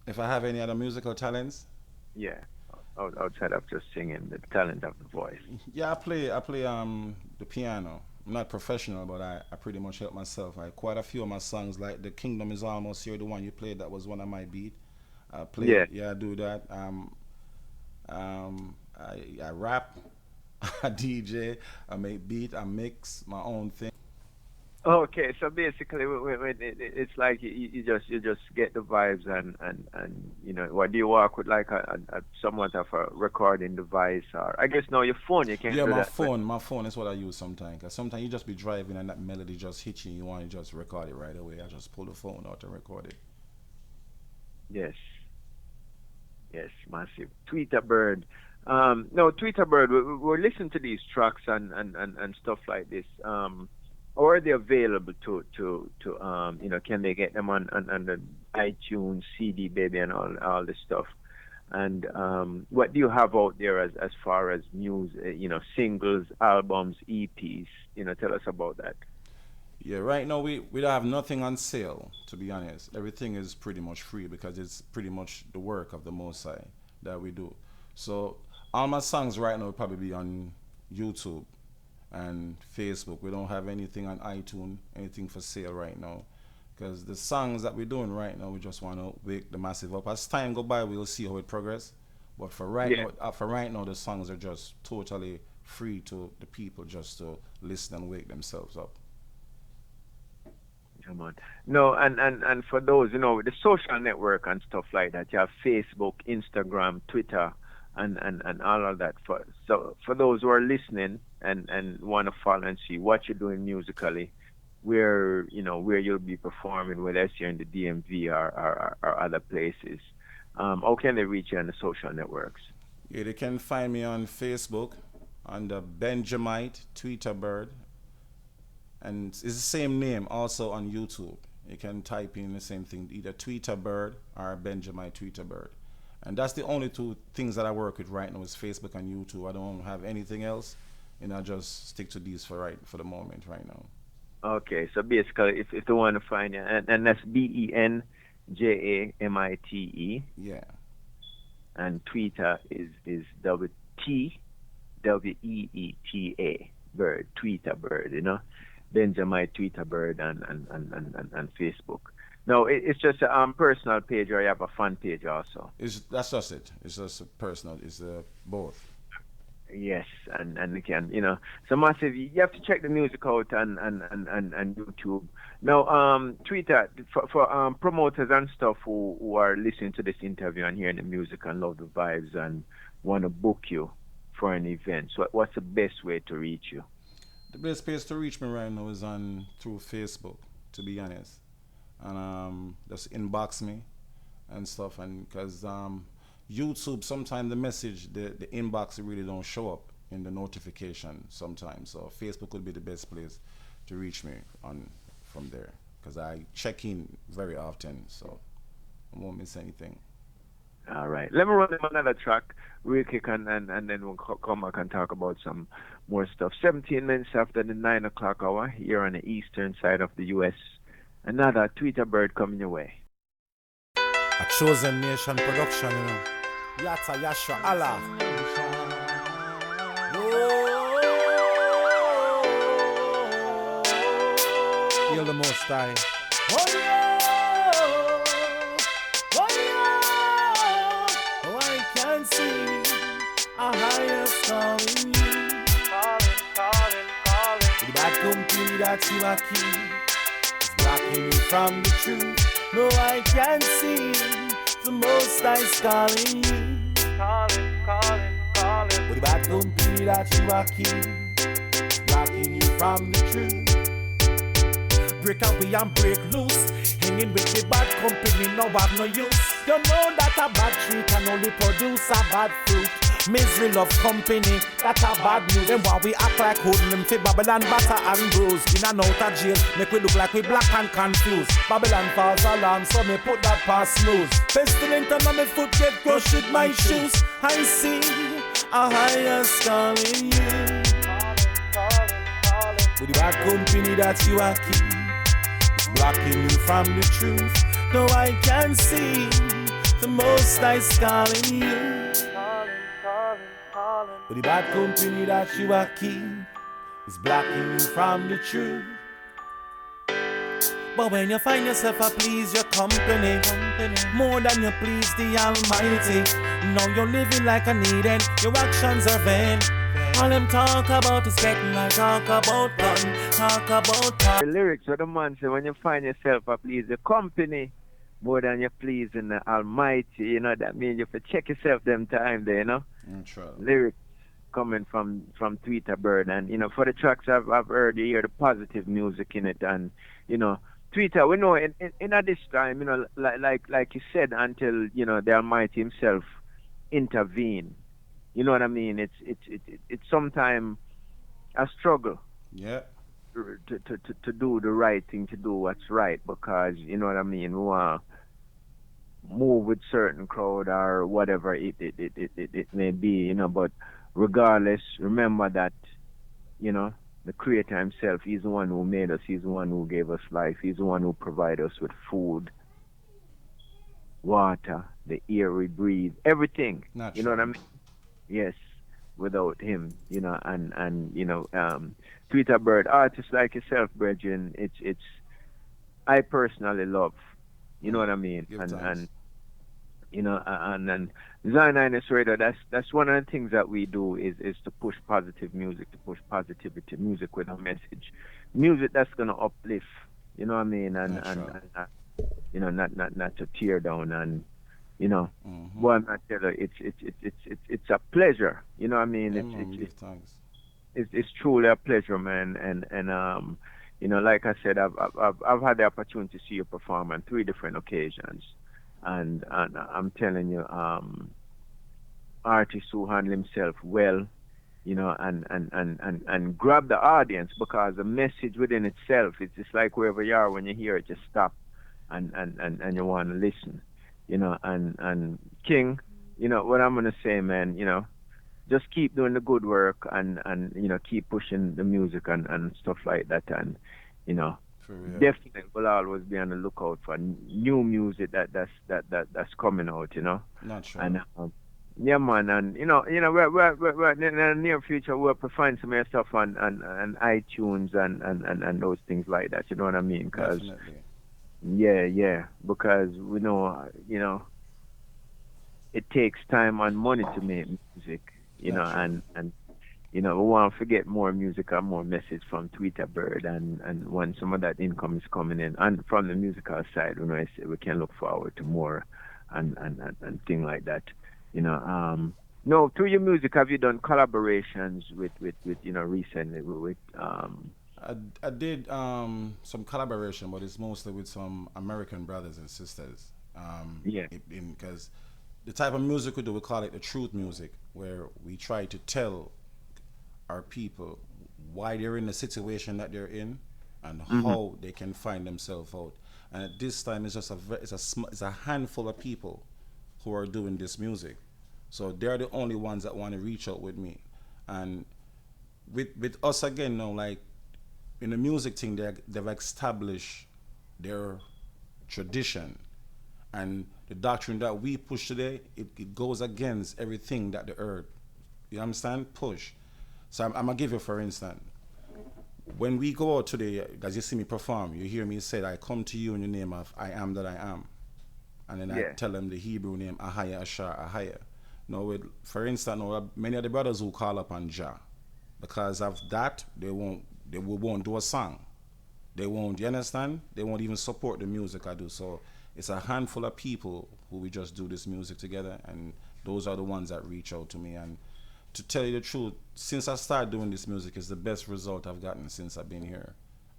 If I have any other musical talents, Yeah, outside of just singing, the talent of the voice. yeah, I play the piano. I'm not professional, but I pretty much help myself. I quite a few of my songs, like "The Kingdom Is Almost Here," the one you played, that was one of my beat. I play, Yeah. yeah, I do that. I rap, I DJ, I make beat, I mix my own thing. Okay, so basically, it's like you just get the vibes and what do you work with like a somewhat of a recording device, or I guess now your phone you can't Yeah, do that, but my phone is what I use sometimes. Cause sometimes you just be driving and that melody just hits you. You want to just record it right away. I just pull the phone out and record it. yes, yes, massive. Tweeter Bird. No, Tweeter Bird. We're listening to these tracks and stuff like this. Or are they available can they get them on the iTunes, CD Baby, and all this stuff? And what do you have out there as far as music, singles, albums, EPs? Tell us about that. Yeah, right now we don't have nothing on sale. To be honest, everything is pretty much free because it's pretty much the work of the Most High that we do. So all my songs right now will probably be on YouTube and Facebook. We don't have anything on iTunes, anything for sale right now. Because the songs that we're doing right now, we just want to wake the massive up. As time go by, we'll see how it progress. But Yeah. for right now, the songs are just totally free to the people just to listen and wake themselves up. Come on. No, and for those, with the social network and stuff like that, you have Facebook, Instagram, Twitter, and all of that. For those who are listening and want to follow and see what you're doing musically, where you'll be performing, whether it's here in the DMV or other places. How can they reach you on the social networks? Yeah, they can find me on Facebook under Benjimite Tweeta Bird, and it's the same name also on YouTube. You can type in the same thing, either Tweeta Bird or Benjimite Tweeta Bird. And that's the only two things that I work with right now is Facebook and YouTube. I don't have anything else, and I just stick to these for the moment right now. Okay, so basically, if they want to find you, and that's Benjamite, Yeah. and Tweeta is Tweeta Bird, Tweeta Bird, Benjamite Tweeta Bird and Facebook. No, it's just a personal page, or you have a fan page also. That's just it. It's just personal. It's both. Yes, and again, so massive. You have to check the music out and YouTube. Now, Twitter for promoters and stuff who are listening to this interview and hearing the music and love the vibes and want to book you for an event. So, what's the best way to reach you? The best place to reach me right now is on through Facebook, to be honest, and just inbox me and stuff, and because YouTube sometimes the message the inbox really don't show up in the notification sometimes. So Facebook would be the best place to reach me on from there because I check in very often, so I won't miss anything. All right. Let me run them another track real quick, and then we'll come back and talk about some more stuff. 17 minutes after the 9 o'clock hour here on the eastern side of the U.S. Another Tweeter Bird coming your way. A chosen nation production, Yata Yasha Allah. You're the most high. Oh yeah, oh yeah, oh I can see a higher star in you. Calling. That company that you are keep is blocking you from the truth. No, I can see the most high's calling you. Calling. With that company that you are keep is blocking you from the truth. Break away and break loose. Hanging with the bad company now have no use. You know that a bad tree can only produce a bad fruit. Misery love company, that's a bad news. Then why we act like hoodlum fi Babylon batter and bruise. In and out of jail, make we look like we black and confused. Babylon falls alarm, so me put that past snooze. Pestilent on my foot get crushed with my shoes. I see a higher star in you. With the bad company that you are keep, it's blocking you from the truth. Now I can see The Most High is calling you. But the bad company that you are keep is blocking you from the truth. But when you find yourself a please your company, more than you please the Almighty. Now you're living like a need and your actions are vain. All them talk about is getting like talk about gun, talk about talk. The lyrics of the man say when you find yourself a please the company, more than you pleasing the Almighty, you know, that means you have to check yourself them time there, you know. Lyrics coming from Tweeta Bird, and you know, for the tracks I've heard, you hear the positive music in it, and you know, Tweeta, we know in at this time, you know, like you said, until you know the Almighty Himself intervene, you know what I mean. It's sometimes a struggle. Yeah. To do the right thing, to do what's right, because you know what I mean. We want move with certain crowd or whatever it may be, you know. But regardless, remember that, you know, the Creator Himself, He's the one who made us, He's the one who gave us life, He's the one who provided us with food, water, the air we breathe, everything. Not you know what I mean? Yes. Without Him, you know, and you know, Tweeta Bird, artists like yourself, brethren, it's I personally love, you know what I mean, and you know, and Zionhighness Radio, that's one of the things that we do is to push positive music, to push positivity, music with a message, music that's gonna uplift, you know what I mean, and you know, not to tear down, and you know, boy, I'm not telling you, it's a pleasure, you know what I mean. It's truly a pleasure, man, and you know, like I said, I've had the opportunity to see you perform on 3 different occasions, and I'm telling you, artist who handle himself well, you know, and grab the audience, because the message within itself, it's just like wherever you are, when you hear it, just stop and you want to listen, you know, and King, you know, what I'm gonna say, man, you know, just keep doing the good work, and you know, keep pushing the music and stuff like that, and you know, definitely will always be on the lookout for new music that's coming out, you know. Not sure. And yeah, man, and you know, we're in the near future we'll find some more stuff on iTunes and those things like that, you know what I mean? Cause yeah, because we know, you know, it takes time and money to make music, you know, and you know, we want to get more music and more message from Tweeta Bird, and when some of that income is coming in, and from the musical side, you know, we can look forward to more and things like that, you know. No, through your music, have you done collaborations with you know, recently with I did some collaboration, but it's mostly with some American brothers and sisters. Because the type of music we do, we call it the truth music, where we try to tell our people why they're in the situation that they're in and how they can find themselves out. And at this time, it's just it's a handful of people who are doing this music. So they're the only ones that want to reach out with me. And with us again now, like in the music thing, they've established their tradition, and the doctrine that we push today, it goes against everything that the earth, you understand, push. So I'm gonna give you, for instance, when we go out today, as you see me perform, you hear me say, I come to you in the name of I am that I am, and then I tell them the Hebrew name Ahaya Ashar Ahaya. Now, for instance, many of the brothers who call upon Jah, because of that, we won't do a song. They won't, you understand? They won't even support the music I do. So it's a handful of people who we just do this music together, and those are the ones that reach out to me. And to tell you the truth, since I started doing this music, it's the best result I've gotten since I've been here.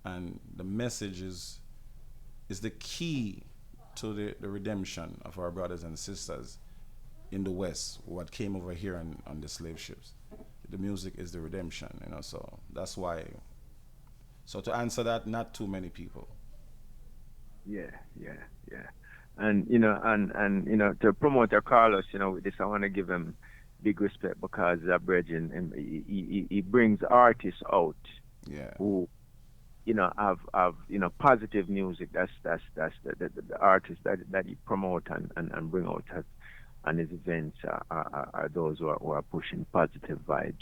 And the message is the key to the redemption of our brothers and sisters in the West, what came over here on the slave ships. The music is the redemption, you know, so that's why. So to answer that, not too many people. Yeah. And you know, and you know, to promote Carlos, you know, with this, I want to give him big respect, because that brethren, he brings artists out who have positive music. That's the artists that he promote and bring out and his events are those who are pushing positive vibes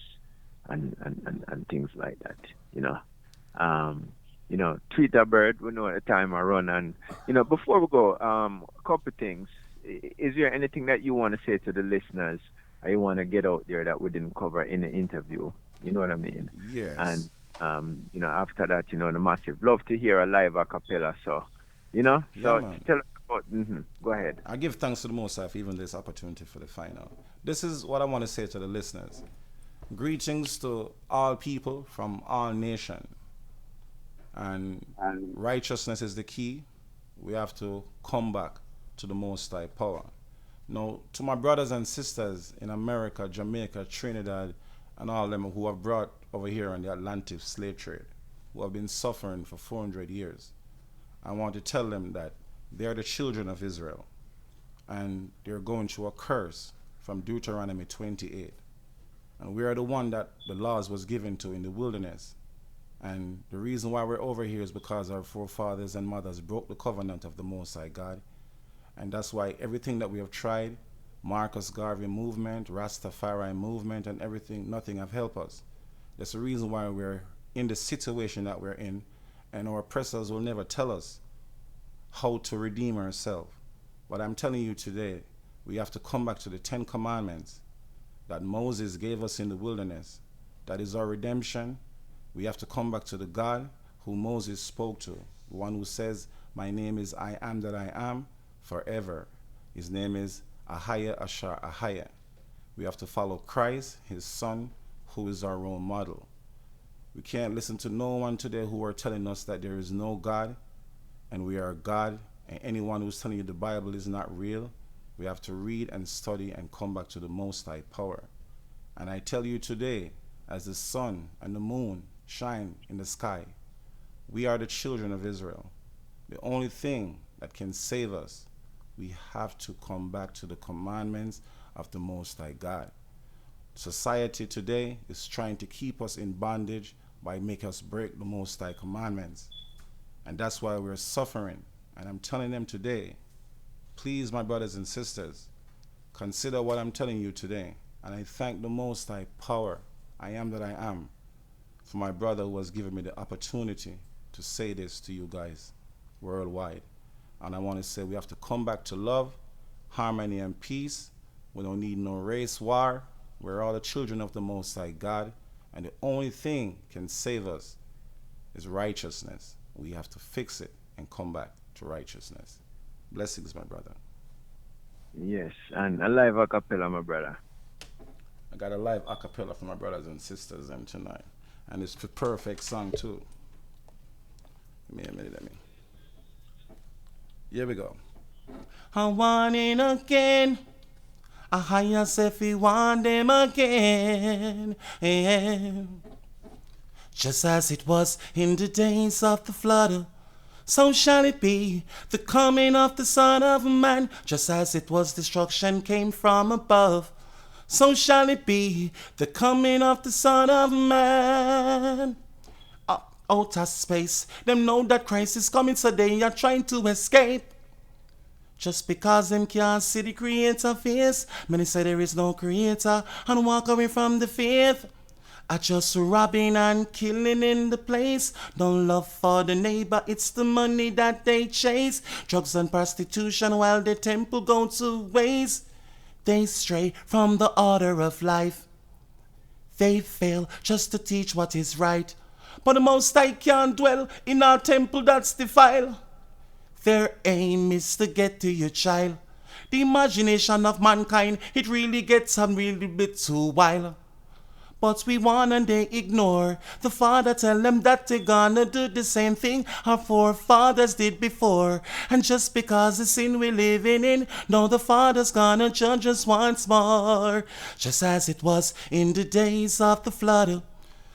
and things like that. Tweeta Bird, we know the time I run, and before we go, a couple things. Is there anything that you want to say to the listeners, or you want to get out there that we didn't cover in the interview? You know what I mean? Yes. And after that, the massive love to hear a live a cappella. So, so tell us about. Go ahead. I give thanks to the Most High for even this opportunity for the final. This is what I want to say to the listeners. Greetings to all people from all nations. And righteousness is the key. We have to come back to the Most High power. Now, to my brothers and sisters in America, Jamaica, Trinidad, and all of them who have brought over here on the Atlantic slave trade, who have been suffering for 400 years, I want to tell them that they are the children of Israel, and they're going through a curse from Deuteronomy 28. And we are the one that the laws was given to in the wilderness. And the reason why we're over here is because our forefathers and mothers broke the covenant of the Most High God. And that's why everything that we have tried, Marcus Garvey movement, Rastafari movement, and everything, nothing have helped us. That's the reason why we're in the situation that we're in, and our oppressors will never tell us how to redeem ourselves. But I'm telling you today, we have to come back to the 10 Commandments that Moses gave us in the wilderness. That is our redemption. We have to come back to the God who Moses spoke to, the one who says, my name is I am that I am forever. His name is Ahaya Ashar Ahaya. We have to follow Christ, his son, who is our role model. We can't listen to no one today who are telling us that there is no God and we are God, and anyone who's telling you the Bible is not real. We have to read and study and come back to the Most High power. And I tell you today, as the sun and the moon shine in the sky, we are the children of Israel. The only thing that can save us, we have to come back to the commandments of the Most High God. Society today is trying to keep us in bondage by making us break the Most High commandments. And that's why we're suffering. And I'm telling them today, please, my brothers and sisters, consider what I'm telling you today. And I thank the Most High power, I am that I am, for my brother who has given me the opportunity to say this to you guys worldwide. And I want to say we have to come back to love, harmony, and peace. We don't need no race war. We're all the children of the Most High God. And the only thing can save us is righteousness. We have to fix it and come back to righteousness. Blessings, my brother. Yes, and a live a cappella, my brother. I got a live a cappella for my brothers and sisters tonight. And it's a perfect song too. Give me a minute, Here we go. I want it again. I hire if we want them again. Just as it was in the days of the flood, so shall it be, the coming of the Son of Man. Just as it was destruction came from above, so shall it be, the coming of the Son of Man. Outer space, them know that Christ is coming, so they are trying to escape. Just because them can't see the Creator face, many say there is no Creator and walk away from the faith. I just robbing and killing in the place. No love for the neighbor, it's the money that they chase. Drugs and prostitution while the temple go to waste. They stray from the order of life. They fail just to teach what is right. But the Most High can't dwell in our temple that's defiled. Their aim is to get to your child. The imagination of mankind, it really gets a really bit too wild. But we want and they ignore. The Father tell them that they're gonna do the same thing our forefathers did before. And just because the sin we're living in, no, the Father's gonna judge us once more. Just as it was in the days of the flood,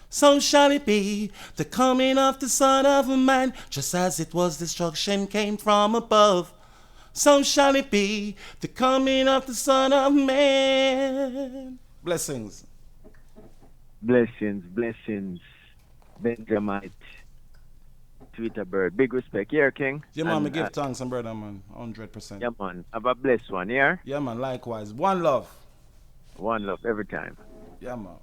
so shall it be, the coming of the Son of Man. Just as it was destruction came from above, so shall it be, the coming of the Son of Man. Blessings. Blessings, Benjimite Tweeta Bird. Big respect. Yeah, King. Yeah, man, me give thanks, and brother, man. 100%. Yeah, man. Have a blessed one, yeah? Yeah, man, likewise. One love. One love every time. Yeah, man.